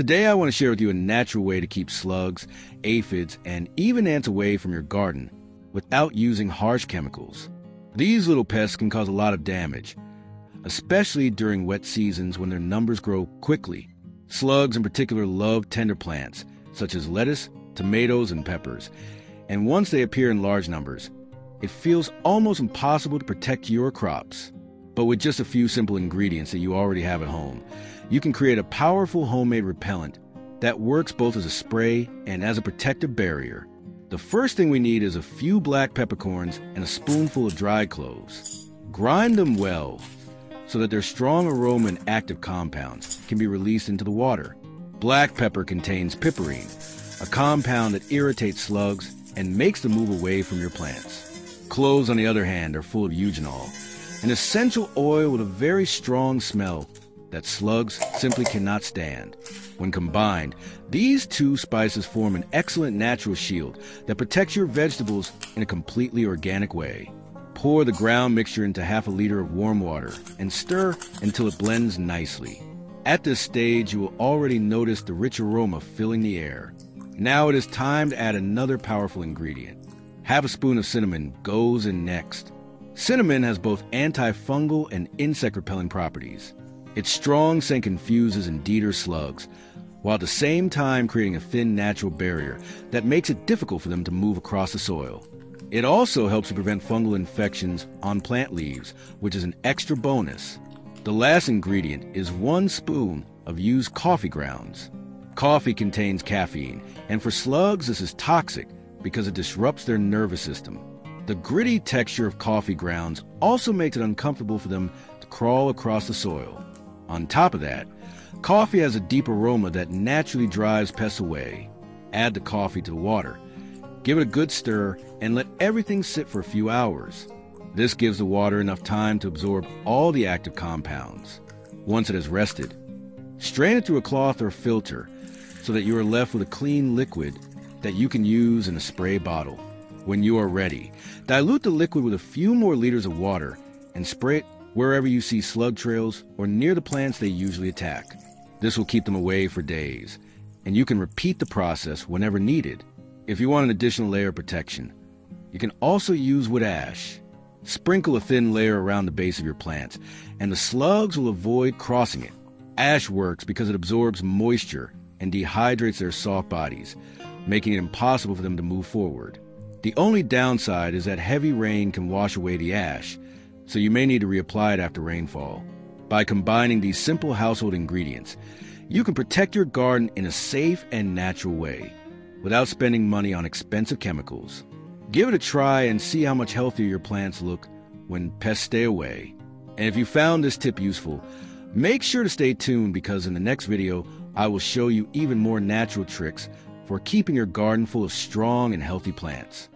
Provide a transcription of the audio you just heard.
Today I want to share with you a natural way to keep slugs, aphids, and even ants away from your garden without using harsh chemicals. These little pests can cause a lot of damage, especially during wet seasons when their numbers grow quickly. Slugs in particular love tender plants, such as lettuce, tomatoes, and peppers, and once they appear in large numbers, it feels almost impossible to protect your crops. But with just a few simple ingredients that you already have at home, you can create a powerful homemade repellent that works both as a spray and as a protective barrier. The first thing we need is a few black peppercorns and a spoonful of dried cloves. Grind them well so that their strong aroma and active compounds can be released into the water. Black pepper contains piperine, a compound that irritates slugs and makes them move away from your plants. Cloves, on the other hand, are full of eugenol, an essential oil with a very strong smell that slugs simply cannot stand. When combined, these two spices form an excellent natural shield that protects your vegetables in a completely organic way. Pour the ground mixture into half a liter of warm water and stir until it blends nicely. At this stage, you will already notice the rich aroma filling the air. Now it is time to add another powerful ingredient. Half a spoon of cinnamon goes in next. Cinnamon has both antifungal and insect-repelling properties. Its strong scent confuses and deters slugs, while at the same time creating a thin natural barrier that makes it difficult for them to move across the soil. It also helps to prevent fungal infections on plant leaves, which is an extra bonus. The last ingredient is 1 spoon of used coffee grounds. Coffee contains caffeine, and for slugs this is toxic because it disrupts their nervous system. The gritty texture of coffee grounds also makes it uncomfortable for them to crawl across the soil. On top of that, coffee has a deep aroma that naturally drives pests away. Add the coffee to the water, give it a good stir, and let everything sit for a few hours. This gives the water enough time to absorb all the active compounds. Once it has rested, strain it through a cloth or filter so that you are left with a clean liquid that you can use in a spray bottle. When you are ready, dilute the liquid with a few more liters of water and spray it wherever you see slug trails or near the plants they usually attack. This will keep them away for days, and you can repeat the process whenever needed. If you want an additional layer of protection, you can also use wood ash. Sprinkle a thin layer around the base of your plants, and the slugs will avoid crossing it. Ash works because it absorbs moisture and dehydrates their soft bodies, making it impossible for them to move forward. The only downside is that heavy rain can wash away the ash, so you may need to reapply it after rainfall. By combining these simple household ingredients, you can protect your garden in a safe and natural way, without spending money on expensive chemicals. Give it a try and see how much healthier your plants look when pests stay away. And if you found this tip useful, make sure to stay tuned because in the next video, I will show you even more natural tricks for keeping your garden full of strong and healthy plants.